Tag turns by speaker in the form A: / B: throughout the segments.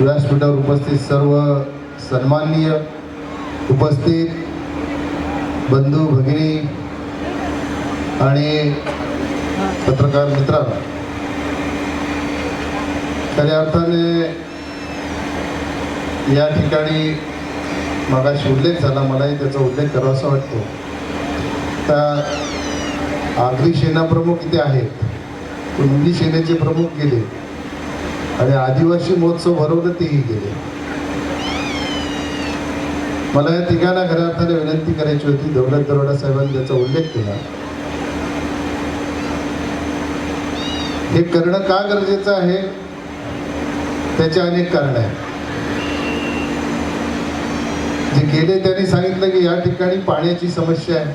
A: व्यासपीठावर उपस्थित सर्व सन्माननीय उपस्थित बंधू भगिनी आणि पत्रकार मित्रांनो, खऱ्या अर्थाने या ठिकाणी मगाशी उल्लेख झाला, मलाही त्याचा उल्लेख करावासा वाटतो. त्या आगरी सेना प्रमुख इथे आहेत, कुणबी सेनेचे प्रमुख गेले आणि आदिवासी महोत्सव भरवलं तेही गेले. मला या तिघांना खऱ्या अर्थाने विनंती करायची होती. दौलत दरोडा साहेबांनी त्याचा उल्लेख केला. हे करणं का गरजेचं आहे, त्याचे अनेक कारण आहेत. जे गेले त्यांनी सांगितलं की या ठिकाणी पाण्याची समस्या आहे.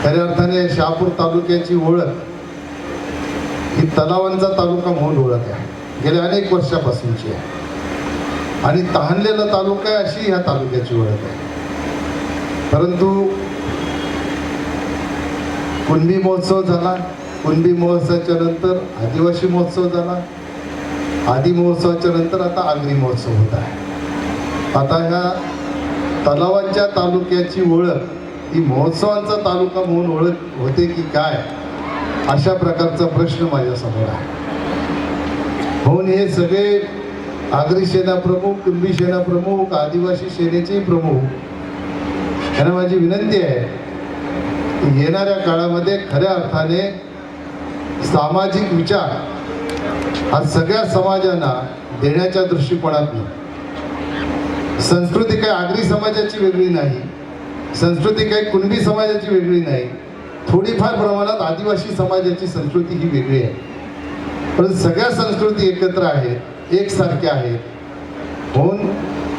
A: खऱ्या अर्थाने शहापूर तालुक्याची ओळख ही तलावांचा तालुका म्हणून ओळख आहे, गेल्या अनेक वर्षापासूनची आहे. आणि तहानलेला तालुका आहे अशी ह्या तालुक्याची ओळख आहे. परंतु कुणबी महोत्सव झाला, कुणबी महोत्सवाच्या नंतर आदिवासी महोत्सव झाला, आदी महोत्सवाच्या नंतर आता आगरी महोत्सव होत आहे. आता ह्या तलावांच्या तालुक्याची ओळख ही महोत्सवांचा तालुका म्हणून ओळख होते की काय, अशा प्रकारचा प्रश्न माझ्यासमोर आहे. म्हणून हे सगळे आगरी सेना प्रमुख, कुणबी सेना प्रमुख, आदिवासी सेनेचे प्रमुख यांना माझी विनंती आहे की येणाऱ्या काळामध्ये खऱ्या अर्थाने सामाजिक विचार हा सगळ्या समाजांना देण्याच्या दृष्टिकोनातून, संस्कृती काही आगरी समाजाची वेगळी नाही, संस्कृती काही कुणबी समाजाची वेगळी नाही, थोडीफार प्रमाणात आदिवासी समाजाची संस्कृती ही वेगळी आहे, परंतु सगळ्या संस्कृती एकत्र आहेत, एकसारख्या आहेत. म्हणून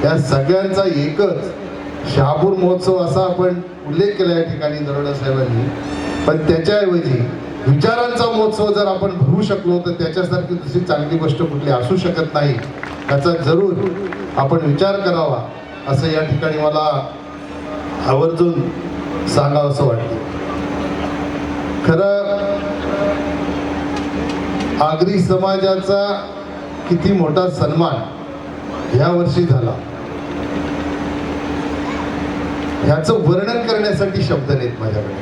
A: या सगळ्यांचा एकच शहापूर महोत्सव असा आपण उल्लेख केला या ठिकाणी दरोडा साहेबांनी. पण त्याच्याऐवजी विचारांचा महोत्सव जर आपण भरू शकलो तर त्याच्यासारखी दुसरी चांगली गोष्ट कुठली असू शकत नाही. त्याचा जरूर आपण विचार करावा असं या ठिकाणी मला आवर्जून सांगावं असं वाटतं. खरं आगरी समाजाचा किती मोठा सन्मान या वर्षी झाला ह्याचं वर्णन करण्यासाठी शब्द नाहीत माझ्याकडे.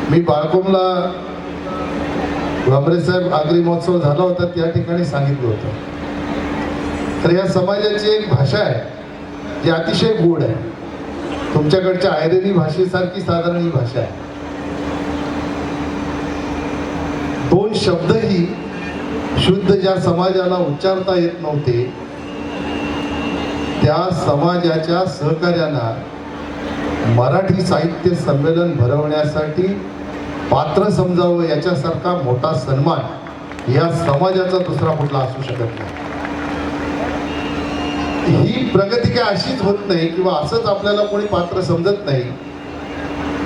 A: मी बाळकोमला वांबरे साहेब आगरी महोत्सव झाला होता त्या ठिकाणी सांगितलं होतं. तर या समाजाची एक भाषा आहे जी अतिशय गोड आहे. तुमच्याकडच्या आयरनी भाषेसारखी साधारण ही भाषा आहे. दोन शब्दही शुद्ध ज्या समाजाला उच्चारता येत नव्हते त्या समाजाच्या सहकार्यांना मराठी साहित्य संमेलन भरवण्यासाठी पात्र समजावं याच्यासारखा मोठा सन्मान या समाजाचा दुसरा कुठला असू शकत नाही. ही प्रगती काय अशीच होत नाही किंवा असंच आपल्याला कोणी पात्र समजत नाही.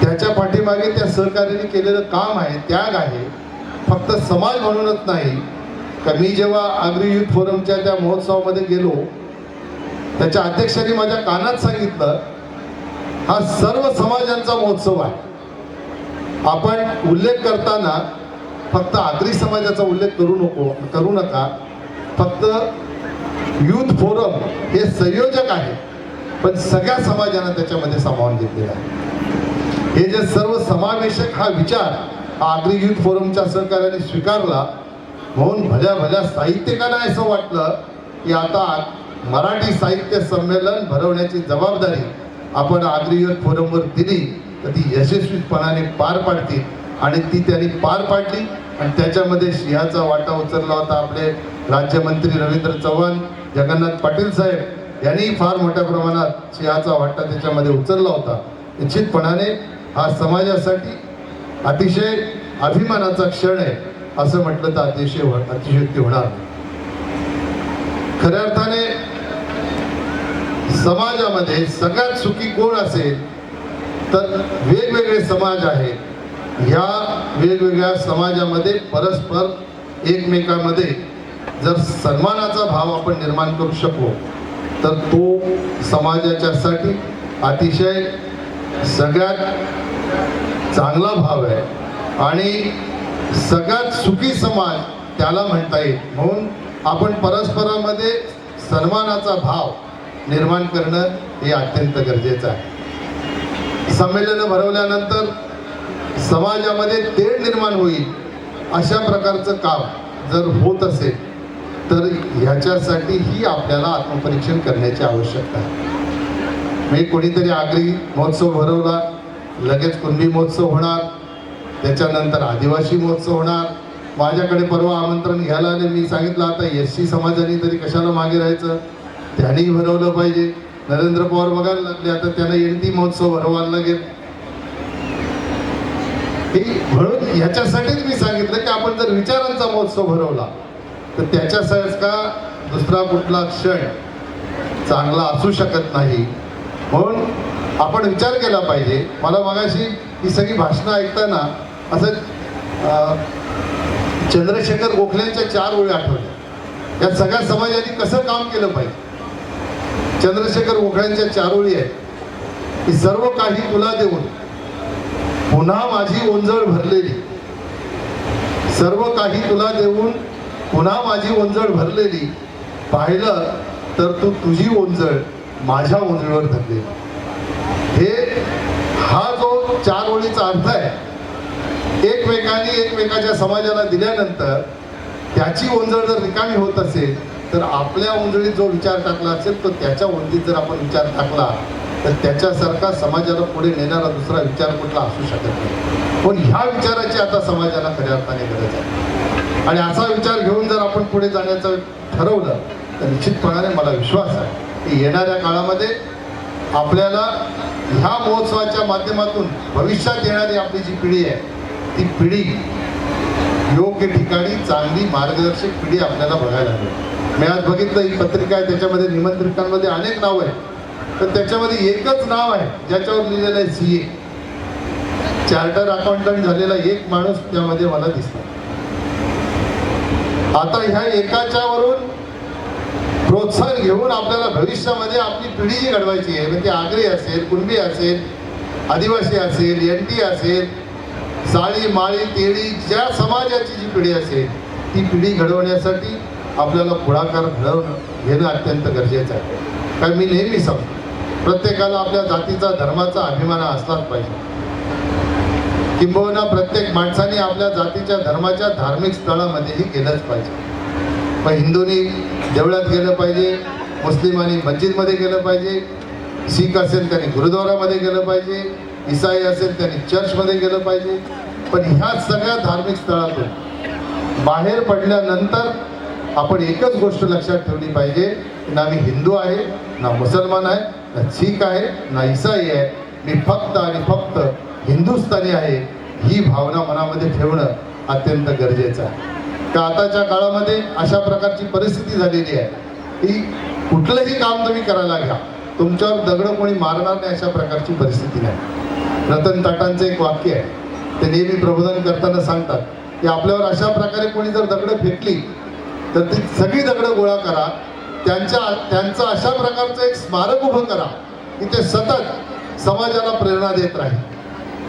A: त्याच्या पाठीमागे त्या सहकार्याने केलेलं काम आहे, त्याग आहे. फक्त समाज म्हणूनच नाही. मी जेव्हा आगरी युथ फोरमच्या त्या महोत्सवामध्ये गेलो त्याच्या अध्यक्षांनी माझ्या कानात सांगितलं, हा सर्व समाजांचा महोत्सव आहे. आपण उल्लेख करताना फक्त आगरी समाजाचा उल्लेख करू नका. फक्त युथ फोरम हे संयोजक आहे, पण सगळ्या समाजांना त्याच्यामध्ये सामावून घेतलेला आहे. हे जे सर्व समावेशक हा विचार आगरी युथ फोरमच्या सहकार्याने स्वीकारला. म्हणून भल्या साहित्यिकांना असं वाटलं की आता मराठी साहित्य संमेलन भरवण्याची जबाबदारी आपण आगरी युथ फोरमवर दिली तर ती यशस्वीपणाने पार पाडतील. आणि ती त्यांनी पार पाडली. आणि त्याच्यामध्ये सिंहाचा वाटा उचलला होता आपले राज्यमंत्री रवींद्र चव्हाण, जगन्नाथ पाटील साहेब यांनी फार मोठ्या प्रमाणात सिंहाचा वाटा त्याच्यामध्ये उचलला होता. निश्चितपणाने हा समाजासाठी अतिशय अभिमानाचा क्षण आहे असं म्हटलं तर अतिशयोक्ती होणार. खऱ्या अर्थाने समाजामध्ये सगळ्यात सुखी कोण असेल तर वेगवेगळे समाज आहेत. या वेगवेगळ्या समाजामध्ये परस्पर एकमेकांमध्ये जर सन्मानाचा भाव आपण निर्माण करू शकलो तर तो समाजाच्यासाठी अतिशय सगळ्यात चांगला भाव आहे. आणि सगळ्यात सुखी समाज त्याला म्हणता येईल. म्हणून आपण परस्परामध्ये सन्मानाचा भाव निर्माण करणं हे अत्यंत गरजेचं आहे. संमेलनं भरवल्यानंतर समाजामध्ये तेढ निर्माण होईल अशा प्रकारचं काम जर होत असेल तर ह्याच्यासाठीही आपल्याला आत्मपरीक्षण करण्याची आवश्यकता आहे. मी कोणीतरी आगरी महोत्सव भरवला, लगेच कुणबी महोत्सव होणार, त्याच्यानंतर आदिवासी महोत्सव होणार. माझ्याकडे परवा आमंत्रण घ्यायला आले. मी सांगितलं आता SC समाजाने तरी कशाला मागे राहायचं, त्यांनीही भरवलं पाहिजे. नरेंद्र पवार बघायला लागले, आता त्यांना NT महोत्सव भरवायला लागेल. म्हणून ह्याच्यासाठीच मी सांगितलं की आपण जर विचारांचा महोत्सव भरवला तर त्याच्यासाठीच का दुसरा कुठला क्षण चांगला असू शकत नाही. म्हणून आपण विचार केला पाहिजे. मला मगाशी ही सगळी भाषणं ऐकताना असं चंद्रशेखर गोखलेंच्या 4 ओळी आठवल्या. या सगळ्या समाजाने कसं काम केलं पाहिजे. चंद्रशेखर गोखलेंच्या 4 ओळी आहेत की सर्व काही तुला देऊन पुन्हा माझी ओंजळ भरलेली, सर्व काही तुला देऊन पुन्हा माझी ओंजळ भरलेली, पाहिलं तर तू तुझी ओंजळ माझ्या ओंजळीवर धरलेली. हा जो 4 ओळीचा अर्थ आहे, एकमेकांनी एकमेकाच्या समाजाला दिल्यानंतर त्याची ओंजळ जर रिकामी होत असेल तर आपल्या ओंजळीत जो विचार टाकला असेल तो त्याच्या ओंजळीत जर आपण विचार टाकला तर त्याच्यासारखा समाजाला पुढे नेणारा दुसरा विचार कुठला असू शकत नाही. पण ह्या विचाराची आता समाजाला खऱ्या अर्थाने गरज आहे. आणि असा विचार घेऊन जर आपण पुढे जाण्याचं ठरवलं तर निश्चितपणाने मला विश्वास आहे की येणाऱ्या काळामध्ये आपल्याला ह्या महोत्सवाच्या माध्यमातून भविष्यात येणारी आपली जी पिढी आहे ती पिढी योग्य ठिकाणी चांगली मार्गदर्शक पिढी आपल्याला बघायला मिळेल. मी आज बघितलं ही पत्रिका आहे, त्याच्यामध्ये निमंत्रितांमध्ये अनेक नाव आहेत, तर त्याच्यामध्ये एकच नाव आहे ज्याच्यावर लिहिलेलं आहे CA. चार्टर अकाउंटंट झालेला एक माणूस त्यामध्ये मला दिसला. आता ह्या एकाच्यावरून प्रोत्साहन घेऊन आपल्याला भविष्यामध्ये आपली पिढी जी घडवायची आहे, म्हणजे आगरी असेल, कुणबी असेल, आदिवासी असेल, NT असेल, साळी माळी तेळी ज्या समाजाची जी पिढी असेल ती पिढी घडवण्यासाठी आपल्याला पुढाकार घेणं अत्यंत गरजेचं आहे. कारण मी नेहमी सांगतो प्रत्येकाला आपल्या जातीचा धर्माचा अभिमान असलाच पाहिजे. किंबहुना प्रत्येक माणसाने आपल्या जातीच्या धर्माच्या धार्मिक स्थळामध्येही गेलंच पाहिजे. मग हिंदूंनी देवळात गेलं पाहिजे, मुस्लिमांनी मस्जिदमध्ये गेलं पाहिजे, शीख असेल त्यांनी गुरुद्वारामध्ये गेलं पाहिजे, ईसाई असेल त्यांनी चर्चमध्ये गेलं पाहिजे. पण ह्या सगळ्या धार्मिक स्थळातून बाहेर पडल्यानंतर आपण एकच गोष्ट लक्षात ठेवली पाहिजे, ना मी हिंदू आहे, ना मुसलमान आहे, ना शीख आहे, ना ईसाई आहे, मी फक्त आणि फक्त हिंदुस्थानी आहे, ही भावना मनामध्ये ठेवणं अत्यंत गरजेचं आहे. का आताच्या काळामध्ये अशा प्रकारची परिस्थिती झालेली आहे की कुठलंही काम तुम्ही करायला घ्या, तुमच्यावर दगड कोणी मारणार नाही अशा प्रकारची परिस्थिती नाही. रतन टाटांचं एक वाक्य आहे, ते नेहमी प्रबोधन करताना सांगतात की आपल्यावर अशा प्रकारे कोणी जर दगडं फेकली तर ती सगळी दगडं गोळा करा, त्यांचं अशा प्रकारचं एक स्मारक उभं करा की ते सतत समाजाला प्रेरणा देत राहील.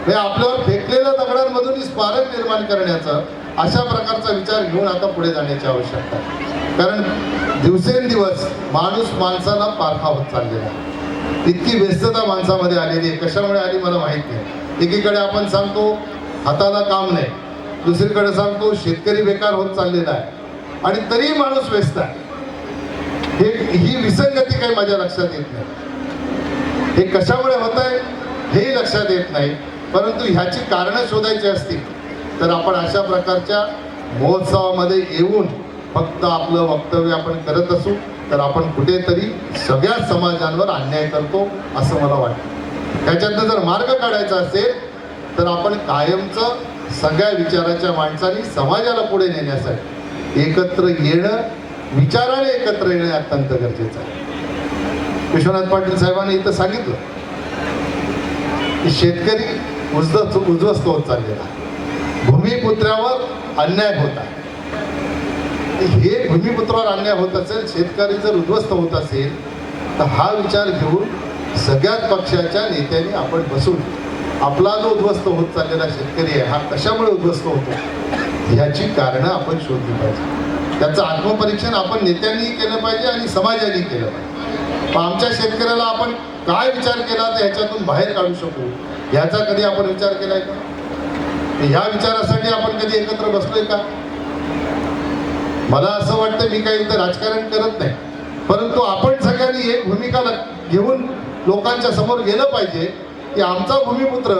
A: हे आपल्यावर फेकलेल्या दगडांमधून स्मारक निर्माण करण्याचं अशा प्रकारचा विचार घेऊन आता पुढे जाण्याची आवश्यकता आहे. कारण दिवसेंदिवस माणूस माणसाला पारखा होत चाललेला आहे. इतकी व्यस्तता माणसामध्ये आलेली आहे. कशामुळे आली मला माहीत नाही. एकीकडे आपण सांगतो हाताला काम नाही, दुसरीकडे सांगतो शेतकरी बेकार होत चाललेला आहे, आणि तरीही माणूस व्यस्त आहे. ही विसंगती काही माझ्या लक्षात येत नाही. हे कशामुळे होत आहे हेही लक्षात येत नाही. परंतु ह्याची कारणं शोधायची असतील तर आपण अशा प्रकारच्या महोत्सवामध्ये येऊन फक्त आपलं वक्तव्य आपण करत असू तर आपण कुठेतरी सगळ्या समाजांवर अन्याय करतो असं मला वाटतं. त्याच्यातनं जर मार्ग काढायचा असेल तर आपण कायमचं सगळ्या विचाराच्या माणसांनी समाजाला पुढे नेण्यासाठी एकत्र येणं, विचाराने एकत्र येणं अत्यंत गरजेचं आहे. विश्वनाथ पाटील साहेबांनी इथं सांगितलं की शेतकरी उद्ध्वस्त होत चाललेला आहे, भूमिपुत्रावर अन्याय होत आहे. हे भूमिपुत्रावर अन्याय होत असेल, शेतकरी जर उद्ध्वस्त होत असेल तर हा विचार घेऊन सगळ्याच पक्षाच्या नेत्यांनी आपण बसून आपला जो उद्ध्वस्त होत चाललेला शेतकरी आहे हा कशामुळे उद्ध्वस्त होतो ह्याची कारणं आपण शोधली पाहिजे. त्याचं आत्मपरीक्षण आपण नेत्यांनीही केलं पाहिजे आणि समाजाने केलं पाहिजे. पण आमच्या शेतकऱ्याला आपण काय विचार केला तर ह्याच्यातून बाहेर काढू शकू ह्याचा कधी आपण विचार केलाय का? ह्या विचारासाठी आपण कधी एकत्र बसलोय का? मला असं वाटतं, मी काही इथं राजकारण करत नाही, परंतु आपण सगळ्यांनी एक भूमिका घेऊन लोकांच्या समोर गेलं पाहिजे की आमचा भूमिपुत्र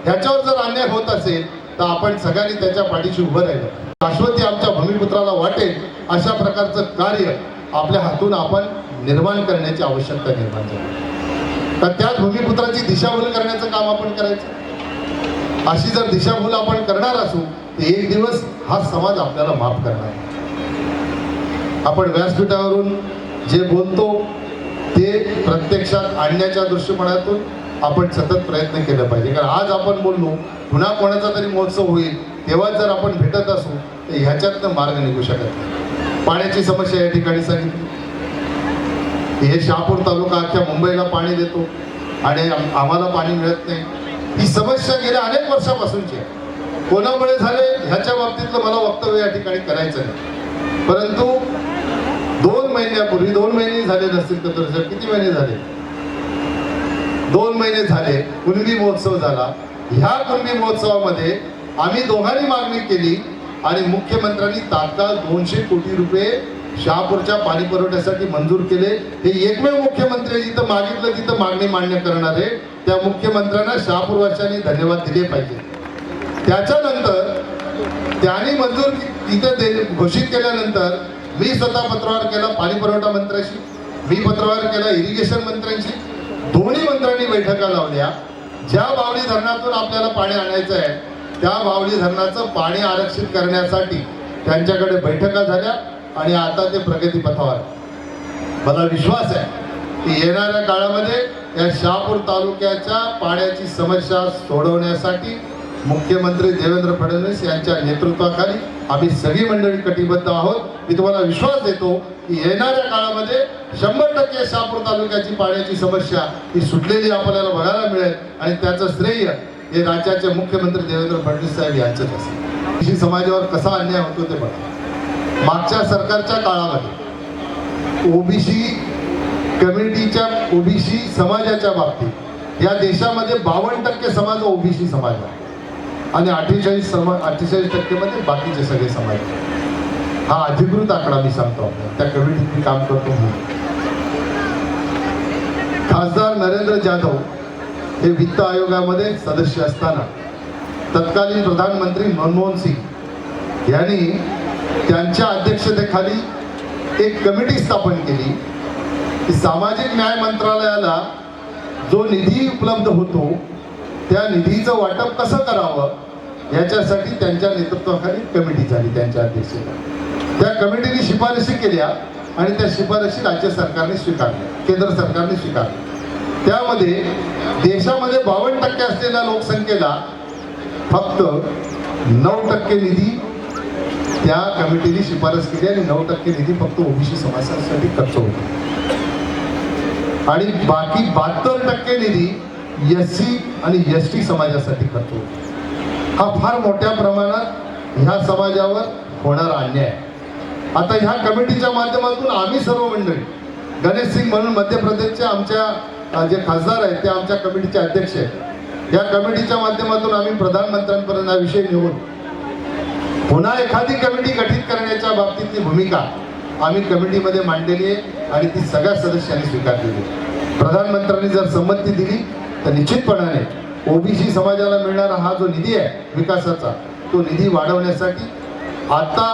A: ह्याच्यावर जर अन्याय होत असेल तर आपण सगळ्यांनी त्याच्या पाठीशी उभं राहिलं. शाश्वती आमच्या भूमिपुत्राला वाटेल अशा प्रकारचं कार्य आपल्या हातून आपण निर्माण करण्याची आवश्यकता निर्माण झाली. तर त्या भूमिपुत्राची दिशाभूल करण्याचं काम आपण करायचं. अशी जर दिशाभूल आपण करणार असू तर एक दिवस हा समाज आपल्याला माफ करणार. आपण व्यासपीठावरून जे बोलतो ते प्रत्यक्षात आणण्याच्या दृष्टिकोनातून आपण सतत प्रयत्न केला पाहिजे. कारण आज आपण बोललो, पुन्हा कोणाचा तरी महोत्सव होईल तेव्हा जर आपण भेटत असू तर ह्याच्यातनं मार्ग निघू शकत नाही. पाण्याची समस्या या ठिकाणी सांगितली. हे शहापूर तालुका अख्ख्या मुंबईला पाणी देतो आणि आम्हाला पाणी मिळत नाही. ही समस्या गेल्या अनेक वर्षापासूनची आहे. कोणामुळे झाले ह्याच्या बाबतीतलं मला वक्तव्य या ठिकाणी करायचं नाही, परंतु 2 महिन्यापूर्वी, 2 महिने झाले नसतील तर किती महिने झाले, 2 महिने झाले, कुणबी महोत्सव झाला. ह्या कुणबी महोत्सवामध्ये आम्ही दोघांनी मागणी केली आणि मुख्यमंत्र्यांनी तात्काळ 200 कोटी रुपये शहापूरच्या पाणी पुरवठ्यासाठी मंजूर केले. हे एकमेव मुख्यमंत्री जिथं मागितलं तिथं मागणी मान्य करणारे, त्या मुख्यमंत्र्यांना शहापूरवासियांनी धन्यवाद दिले पाहिजे. त्याच्यानंतर त्यांनी मंजूर तिथं घोषित केल्यानंतर मी स्वतः पत्रव्यवहार केला पाणी पुरवठा मंत्र्याशी, मी पत्रव्यवहार केला इरिगेशन मंत्र्यांशी. दोन्ही मंत्र्यांनी बैठका लावल्या. ज्या बावली धरणातून आपल्याला पाणी आणायचं आहे त्या बावली धरणाचं पाणी आरक्षित करण्यासाठी त्यांच्याकडे बैठका झाल्या आणि आता ते प्रगतीपथावर. मला विश्वास आहे की येणाऱ्या काळामध्ये या शहापूर तालुक्याच्या पाण्याची समस्या सोडवण्यासाठी मुख्यमंत्री देवेंद्र फडणवीस यांच्या नेतृत्वाखाली आम्ही सगळी मंडळी कटिबद्ध आहोत. मी तुम्हाला विश्वास देतो की येणाऱ्या काळामध्ये 100% शहापूर तालुक्याची पाण्याची समस्या ही सुटलेली आपल्याला बघायला मिळेल आणि त्याचं श्रेय हे राज्याचे मुख्यमंत्री देवेंद्र फडणवीस साहेब यांचंच असेल. ओबीसी समाजावर कसा अन्याय होतो ते बघा. मागच्या सरकारच्या काळामध्ये ओबीसी कम्युनिटीच्या, ओबीसी समाजाच्या बाबतीत या देशामध्ये 52% समाज ओबीसी समाज आहे आणि 48% मध्ये बाकीचे सगळे समाज. हा अधिकृत आकडा मी सांगतो आपल्याला, त्या कमिटीत मी काम करतो म्हणून. खासदार नरेंद्र जाधव हे वित्त आयोगामध्ये सदस्य असताना तत्कालीन प्रधानमंत्री मनमोहन सिंग यांनी त्यांच्या अध्यक्षतेखाली एक कमिटी स्थापन केली की सामाजिक न्याय मंत्रालयाला जो निधी उपलब्ध होतो त्या निधीचं वाटप कसं करावं याच्यासाठी त्यांच्या नेतृत्वाखाली कमिटी झाली त्यांच्या अध्यक्षतेखाली. त्या कमिटीने शिफारशी केल्या आणि त्या शिफारशी राज्य सरकारने स्वीकारल्या, केंद्र सरकारने स्वीकारल्या. त्यामध्ये देशामध्ये 52% असलेल्या लोकसंख्येला फक्त 9% निधी त्या कमिटीने शिफारस केली आणि 9% निधी फक्त ओबीसी समाजासाठी खर्च होतो आणि बाकी 72% निधी एससी आणि एसटी समाजासाठी खर्च होतो. हा फार मोठ्या प्रमाणात ह्या समाजावर होणारा अन्याय. आता ह्या कमिटीच्या माध्यमातून आम्ही सर्व मंडळी, गणेश सिंग म्हणून मध्य प्रदेशचे आमच्या जे खासदार आहेत ते आमच्या कमिटीचे अध्यक्ष आहेत, या कमिटीच्या माध्यमातून आम्ही प्रधानमंत्र्यांपर्यंत हा विषय नेऊन पुन्हा एखादी कमिटी गठीत करण्याच्या बाबतीतली भूमिका आम्ही कमिटीमध्ये मांडलेली आहे आणि ती सगळ्या सदस्यांनी स्वीकारलेली आहे. प्रधानमंत्र्यांनी जर संमती दिली तर निश्चितपणाने ओबीसी समाजाला मिळणारा हा जो निधी आहे विकासाचा, तो निधी वाढवण्यासाठी आता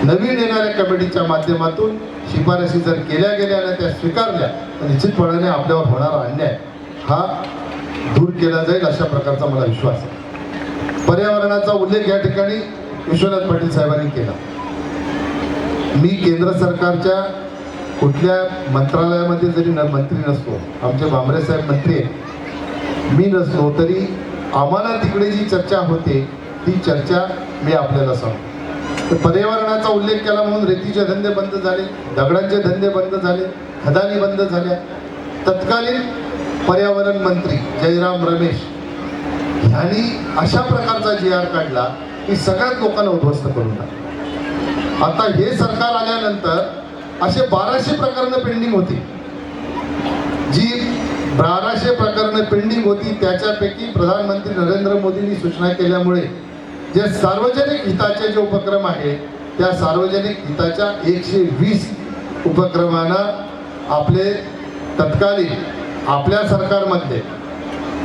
A: नवीन येणाऱ्या कमिटीच्या माध्यमातून शिफारशी जर केल्या गेल्या आणि त्या स्वीकारल्या तर निश्चितपणाने आपल्यावर होणारा अन्याय हा दूर केला जाईल अशा प्रकारचा मला विश्वास आहे. पर्यावरणाचा उल्लेख या ठिकाणी विश्वनाथ पाटील साहेबांनी केला. मी केंद्र सरकारच्या कुठल्या मंत्रालयामध्ये जरी मंत्री नसतो, आमचे भामरे साहेब मंत्री आहेत, मी नसलो तरी आम्हाला तिकडे जी चर्चा होते ती चर्चा मी आपल्याला सांगतो. तर पर्यावरणाचा उल्लेख केला म्हणून रेतीचे धंदे बंद झाले, दगडांचे धंदे बंद झाले, खदानी बंद झाल्या. तत्कालीन पर्यावरण मंत्री जयराम रमेश यांनी अशा प्रकारचा GR काढला की सगळ्याच लोकांना उद्ध्वस्त करून टाकला. आता हे सरकार आल्यानंतर असे 1200 प्रकरणं पेंडिंग होती. जी 1200 प्रकरणं पेंडिंग होती त्याच्यापैकी प्रधानमंत्री नरेंद्र मोदींनी सूचना केल्यामुळे जे सार्वजनिक हिताचे जे उपक्रम आहेत त्या सार्वजनिक हिताच्या 120 उपक्रमांना आपले तत्कालीन आपल्या सरकारमध्ये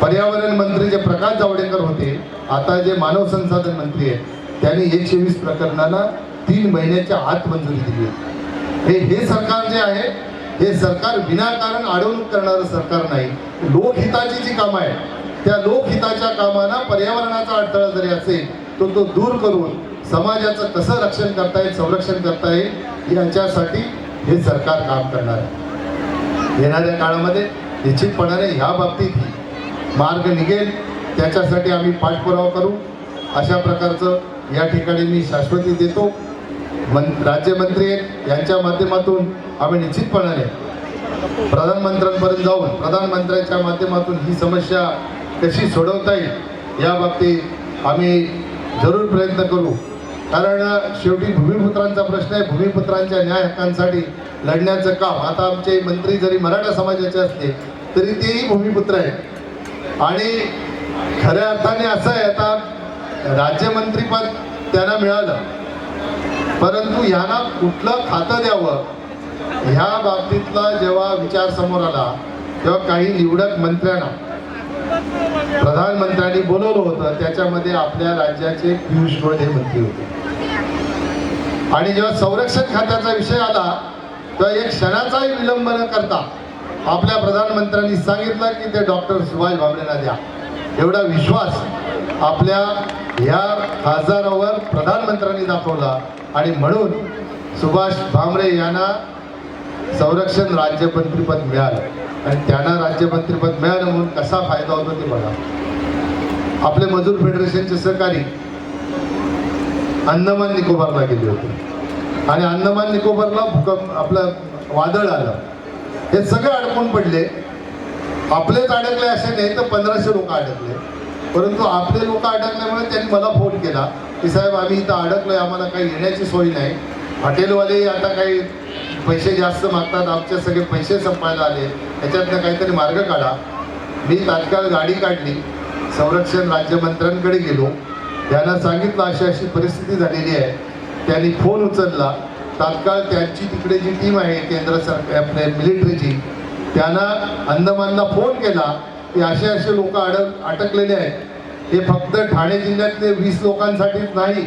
A: पर्यावरण मंत्री जे प्रकाश जावडेकर होते, आता जे मानव संसाधन मंत्री आहेत, त्यांनी 120 प्रकरणांना 3 महिन्याच्या आत मंजुरी दिली आहे. हे सरकार जे आहे हे सरकार विनाकारण अडवणूक करणारं सरकार नाही. लोकहिताची जी कामं आहेत त्या लोकहिताच्या कामांना पर्यावरणाचा अडथळा जरी असेल तो दूर करून समाजाचं कसं रक्षण करता येईल, संरक्षण करता येईल याच्यासाठी हे सरकार काम करणार आहे. येणाऱ्या काळामध्ये निश्चितपणाने ह्या बाबतीत मार्ग निघेल, त्याच्यासाठी आम्ही पाठपुरावा करू. अशा प्रकारचं या ठिकाणी मी शाश्वती देतो. राज्यमंत्री यांच्या माध्यमातून आम्ही निश्चितपणाने प्रधानमंत्र्यांपर्यंत जाऊन प्रधानमंत्र्यांच्या माध्यमातून ही समस्या कशी सोडवता येईल या बाबतीत आम्ही जरूर प्रयत्न करू. कारण शेवटी भूमिपुत्रांचा प्रश्न आहे. भूमिपुत्रांच्या न्याय हक्कांसाठी लढण्याचं काम. आता आमचे मंत्री जरी मराठा समाजाचे असले तरी तेही भूमिपुत्र आहेत. आणि खऱ्या अर्थाने असं आहे, आता राज्यमंत्रीपद त्यांना मिळालं, परंतु यांना कुठलं खातं द्यावं ह्या बाबतीतला जेव्हा विचार समोर आला तेव्हा काही निवडक मंत्र्यांना प्रधानमंत्र्यांनी बोलवलं होतं. त्याच्यामध्ये आपल्या राज्याचे पियुष गोयल हे मंत्री होते. आणि जेव्हा संरक्षण खात्याचा विषय आला तेव्हा एक क्षणाचाही विलंब न करता आपल्या प्रधानमंत्र्यांनी सांगितलं की ते डॉक्टर सुभाष भामरेंना द्या. एवढा विश्वास आपल्या ह्या खासदारावर प्रधानमंत्र्यांनी दाखवला आणि म्हणून सुभाष भामरे यांना संरक्षण राज्यमंत्रीपद मिळालं. आणि त्यांना राज्यमंत्रीपद मिळालं म्हणून कसा फायदा होतो ते बघा. आपले मजूर फेडरेशनचे सहकारी अंदमान निकोबारला गेले होते आणि अंदमान निकोबारला भूकंप आपलं वादळ आलं. हे सगळे अडकून पडले. आपलेच अडकले असे नाही तर 1500 लोक अडकले. परंतु आपले लोक अडकल्यामुळे त्यांनी मला फोन केला की साहेब आम्ही इथं अडकलोय, आम्हाला काही येण्याची सोय नाही. हॉटेलवाले आता काही पैसे जास्त मागतात, आमचे सगळे पैसे संपायला आले, याच्यातनं काहीतरी मार्ग काढा. मी तात्काळ गाडी काढली, संरक्षण राज्यमंत्र्यांकडे गेलो, त्यांना सांगितलं अशी अशी परिस्थिती झालेली आहे. त्यांनी फोन उचलला. तात्काळ त्यांची तिकडे जी टीम आहे केंद्र सरकार आपल्या मिलिटरीची, त्यांना अंदमानला फोन केला की असे असे लोक अटकलेले आहेत. हे फक्त ठाणे जिल्ह्यातले 20 लोकांसाठीच नाही,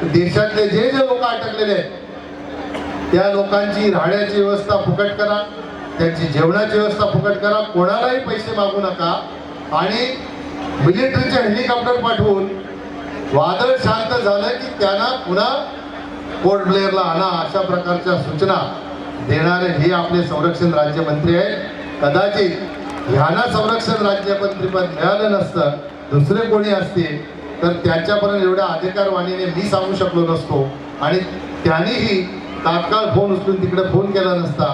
A: देशातले जे जे लोक अटकलेले आहेत त्या लोकांची राहण्याची व्यवस्था फुकट करा, त्यांची जेवणाची व्यवस्था फुकट करा, कोणालाही पैसे मागू नका आणि मिलिटरीचे हेलिकॉप्टर पाठवून वादळ शांत झालं की त्यांना पुन्हा पोर्ट ब्लेअरला आणा, अशा प्रकारच्या सूचना देणारे हे आपले संरक्षण राज्यमंत्री आहेत. कदाचित ह्यांना संरक्षण राज्यमंत्रीपद मिळालं नसतं, दुसरे कोणी असते तर त्यांच्यापर्यंत एवढ्या अधिकारवाणीने मी सांगू शकलो नसतो आणि त्यांनीही तात्काळ फोन उचलून तिकडे फोन केला नसता.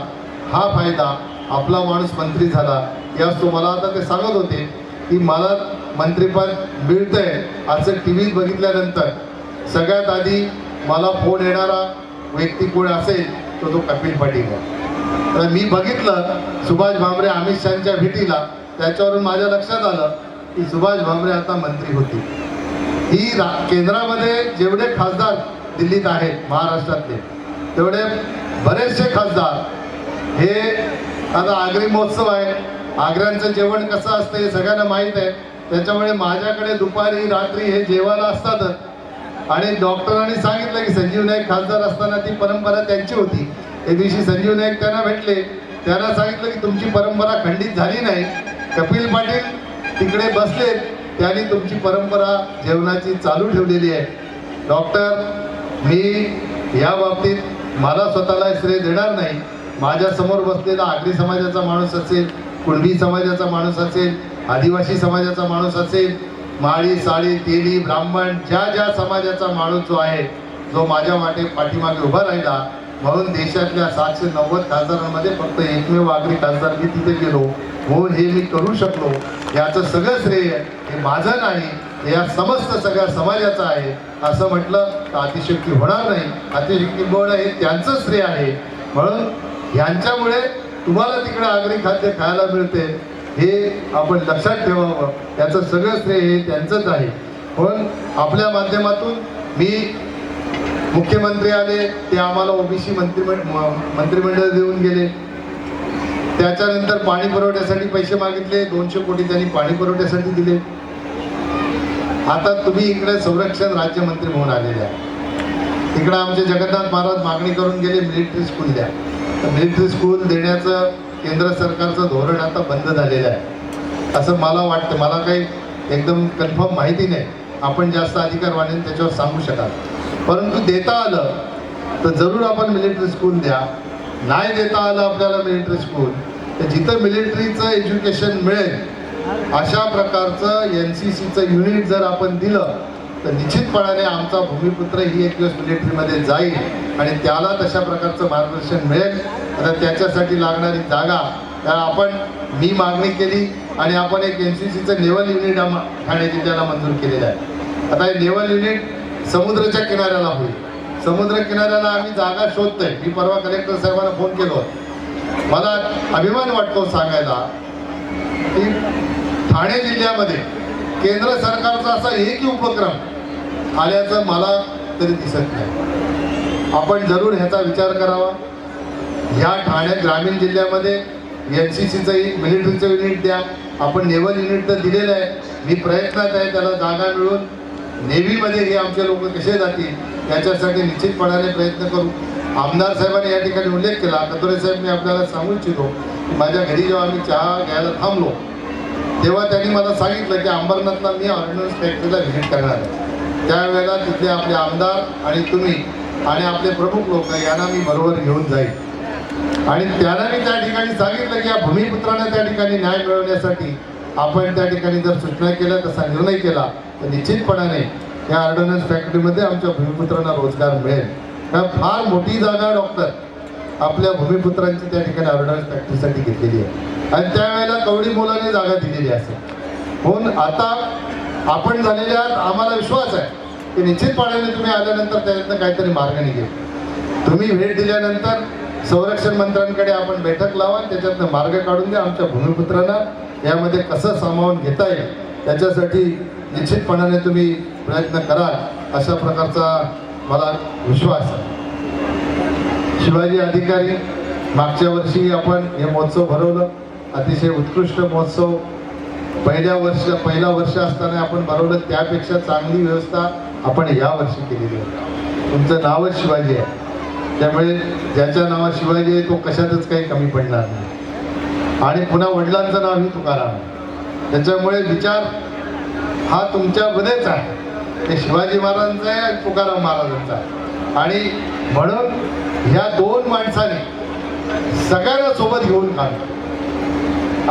A: हा फायदा आपला माणूस मंत्री झाला. याच तुम्हाला आता ते सांगत होते की मला मंत्रिपद मिळतंय असं टी व्हीत बघितल्यानंतर सगळ्यात आधी मला फोन येणारा व्यक्ती कोण असेल तो कपिल पाटील आहे. तर मी बघितलं सुभाष भामरे अमित शहाच्या भेटीला, त्याच्यावरून माझ्या लक्षात आलं की सुभाष भामरे आता मंत्री होते. ही केंद्रामध्ये जेवढे खासदार दिल्लीत आहेत महाराष्ट्रातले तेवढे बरेचसे खासदार हे आता आगरी महोत्सव आहे. आग्र्यांचं जेवण कसं असतं हे सगळ्यांना माहीत आहे. त्याच्यामुळे माझ्याकडे दुपारी रात्री हे जेवायला असतातच. आणि डॉक्टरांनी सांगितलं की संजीव नाईक खासदार असताना ती परंपरा त्यांची होती. एक दिवशी संजीव नाईक त्यांना भेटले, त्यांना सांगितलं की तुमची परंपरा खंडित झाली नाही. कपिल पाटील तिकडे बसलेत, त्यांनी तुमची परंपरा जेवणाची चालू ठेवलेली आहे. डॉक्टर, मी या बाबतीत मला स्वतःला श्रेय देणार नाही. माझ्यासमोर बसलेला आगरी समाजाचा माणूस असेल, कुणबी समाजाचा माणूस असेल, आदिवासी समाजाचा माणूस असेल, माळी साळी तेली ब्राह्मण ज्या ज्या समाजाचा माणूस जो आहे, जो माझ्या पाठीमागे उभा राहिला, म्हणून देशातल्या 790 खासदारांमध्ये फक्त एकमेव आगरी खासदार मी तिथे गेलो, हो हे मी करू शकलो, याचं सगळं श्रेय हे माझं नाही हे या समस्त सगळ्या समाजाचा आहे असं म्हटलं तर अतिशयोक्ती होणार नाही. अतिशयोक्ती होणं हे त्यांचं श्रेय आहे. म्हणून ह्यांच्यामुळे तुम्हाला तिकडे आगरी खाद्य खायला मिळते हे आपण लक्षात ठेवावं. याचं सगळं श्रेय हे त्यांचंच आहे. पण आपल्या माध्यमातून मी मुख्यमंत्री आले ते आम्हाला ओबीसी मंत्रिमंडळ देऊन गेले. त्याच्यानंतर पाणी पुरवठ्यासाठी पैसे मागितले, 200 कोटी त्यांनी पाणी पुरवठ्यासाठी दिले. आता तुम्ही इकडे संरक्षण राज्यमंत्री म्हणून आलेले आहे. इकडे आमचे जगन्नाथ महाराज मागणी करून गेले मिलिटरी स्कूल द्या. तर मिलिटरी स्कूल देण्याचं केंद्र सरकारचं धोरण आता बंद झालेलं आहे असं मला वाटतं. मला काही एकदम कन्फर्म माहिती नाही, आपण जास्त अधिकारवाणी त्याच्यावर सांगू शकाल. परंतु देता आलं तर जरूर आपण मिलिटरी स्कूल द्या. नाही देता आलं आपल्याला मिलिटरी स्कूल तर जिथं मिलिटरीचं एज्युकेशन मिळेल अशा प्रकारचं NCCचं युनिट जर आपण दिलं तर निश्चितपणाने आमचा भूमिपुत्र ही एक दिवस मिलिटरीमध्ये जाईल आणि त्याला तशा प्रकारचं मार्गदर्शन मिळेल. आता त्याच्यासाठी लागणारी जागा मी मागणी केली आणि आपण एक NCCचं नेव्हल युनिट ठाणे जिल्ह्याला मंजूर केलेलं आहे. आता हे नेव्हल युनिट समुद्राच्या किनाऱ्याला होईल. समुद्र किनाऱ्याला आम्ही जागा शोधतोय. मी परवा कलेक्टर साहेबांना फोन केलो. मला अभिमान वाटतो सांगायला की ठाणे जिल्ह्यामध्ये केंद्र सरकारचा असा एकही उपक्रम आल्याचं मला तरी दिसत नाही. आपण जरूर ह्याचा विचार करावा. ह्या ठाणे ग्रामीण जिल्ह्यामध्ये NCCचं मिलिटरीचं युनिट द्या. आपण नेव्हल युनिट तर दिलेलं आहे. मी प्रयत्नात आहे त्याला जागा मिळून नेव्हीमध्ये हे आमचे लोक कसे जातील याच्यासाठी निश्चितपणाने प्रयत्न करू. आमदार साहेबांनी या ठिकाणी उल्लेख केला. कतोरे साहेब मी आपल्याला सांगू इच्छितो की माझ्या घरी जेव्हा आम्ही चहा घ्यायला थांबलो तेव्हा त्यांनी मला सांगितलं की अंबरनाथला मी ऑर्डिनन्स फॅक्टरीला व्हिजिट करणार आहे. त्यावेळेला तिथले आपले आमदार आणि तुम्ही आणि आपले प्रमुख लोक यांना मी बरोबर घेऊन जाईल. आणि त्यांना मी त्या ठिकाणी सांगितलं की या भूमिपुत्रांना त्या ठिकाणी न्याय मिळवण्यासाठी आपण त्या ठिकाणी जर सूचना केल्या तसा निर्णय केला तर निश्चितपणाने या ऑर्डिनन्स फॅक्टरीमध्ये आमच्या भूमिपुत्रांना रोजगार मिळेल. फार मोठी जागा डॉक्टर आपल्या भूमिपुत्रांची त्या ठिकाणी ऑर्डिनन्स फॅक्टरीसाठी घेतलेली आहे आणि त्यावेळेला कवडी मोलाने जागा दिलेली असेल. म्हणून आता आपण झालेल्या आम्हाला विश्वास आहे की निश्चितपणाने तुम्ही आल्यानंतर त्याच्यातनं काहीतरी मार्ग निघेल. तुम्ही भेट दिल्यानंतर संरक्षण मंत्र्यांकडे आपण बैठक लावा, त्याच्यातनं मार्ग काढून द्या. आमच्या भूमिपुत्रांना यामध्ये कसं सामावून घेता येईल त्याच्यासाठी निश्चितपणाने तुम्ही प्रयत्न कराल अशा प्रकारचा मला विश्वास आहे. शिवाजी अधिकारी मागच्या वर्षी आपण हे महोत्सव भरवलं. अतिशय उत्कृष्ट महोत्सव. पहिला वर्ष असताना आपण भरवलं त्यापेक्षा चांगली व्यवस्था आपण या वर्षी केलेली आहे. तुमचं नावच शिवाजी आहे त्यामुळे ज्याच्या नावात शिवाजी आहे तो कशातच काही कमी पडणार नाही. आणि पुन्हा वडिलांचं नाव ही तुकाराम आहे. त्याच्यामुळे विचार हा तुमच्यामध्येच आहे. ते शिवाजी महाराजांचा आहे आणि तुकाराम महाराजांचा आहे. आणि म्हणून ह्या दोन माणसाने सगळ्यांना सोबत घेऊन काम.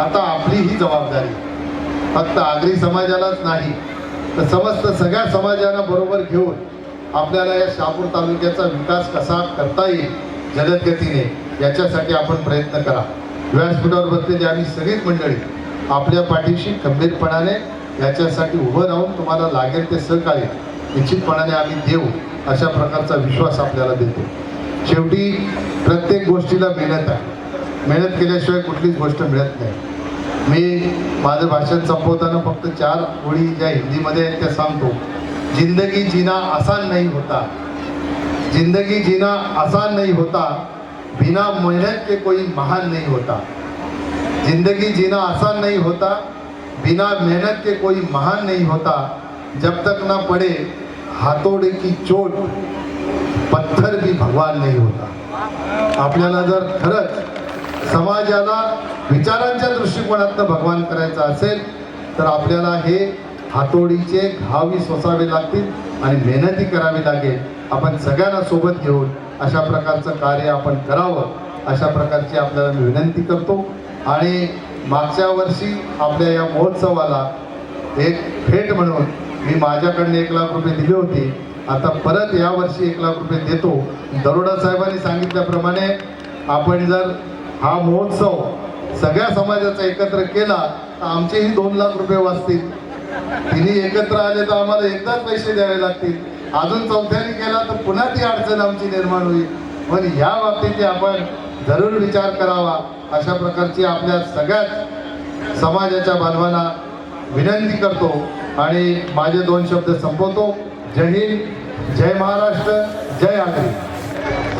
A: आता आपली ही जबाबदारी फक्त आगरी समाजालाच नाही तर समस्त सगळ्या समाजाला बरोबर घेऊन आपल्याला या शहापूर तालुक्याचा विकास कसा करता येईल जलद गतीने याच्यासाठी आपण प्रयत्न करा. व्यासपीठावर बसलेली आम्ही सगळीच मंडळी आपल्या पाठीशी खंबीरपणाने याच्यासाठी उभं राहून तुम्हाला लागेल ते सहकार्य निश्चितपणाने आम्ही देऊ अशा प्रकारचा विश्वास आपल्याला देतो. शेवटी प्रत्येक गोष्टीला मेहनत आहे. मेहनत केल्याशिवाय कुठलीच गोष्ट मिळत नाही. मी माझं भाषण संपवताना फक्त 4 ओळी ज्या हिंदीमध्ये आहेत त्या सांगतो. जिंदगी जीना आसान नहीं होता, जिंदगी जीना आसान नहीं होता, बिना मेहनत के कोई महान नहीं होता. जिंदगी जीना आसान नहीं होता, बिना मेहनत के कोई महान नहीं होता. जब तक ना पड़े हाथोड़े की चोट पत्थर भी भगवान नहीं होता. आपल्याला जर खरंच समाजाला विचारांच्या दृष्टिकोनातून भगवान करायचं असेल तर आपल्याला हे हातोडीचे घावी सोसावे लागतील आणि मेहनती करावी लागेल. आपण सगळ्यांना सोबत घेऊन अशा प्रकारचं कार्य आपण करावं अशा प्रकारची आपल्याला मी विनंती करतो. आणि मागच्या वर्षी आपल्या या महोत्सवाला एक भेट म्हणून मी माझ्याकडनं 1 लाख रुपये दिले होते. आता परत यावर्षी 1 लाख रुपये देतो. दरोडा साहेबांनी सांगितल्याप्रमाणे आपण जर हा महोत्सव सगळ्या समाजाचा एकत्र केला तर आमचेही 2 लाख रुपये वाचतील. तिन्ही एकत्र आले तर आम्हाला एकदाच पैसे द्यावे लागतील, अजून चौथ्याने केला तर पुन्हा ती अडचण आमची निर्माण होईल. पण ह्या बाबतीत आपण जरूर विचार करावा, अशा प्रकारची आपल्या सगळ्याच समाजाच्या बांधवांना विनंती करतो आणि माझे 2 शब्द संपवतो. जय हिंद, जय महाराष्ट्र, जय आगरी.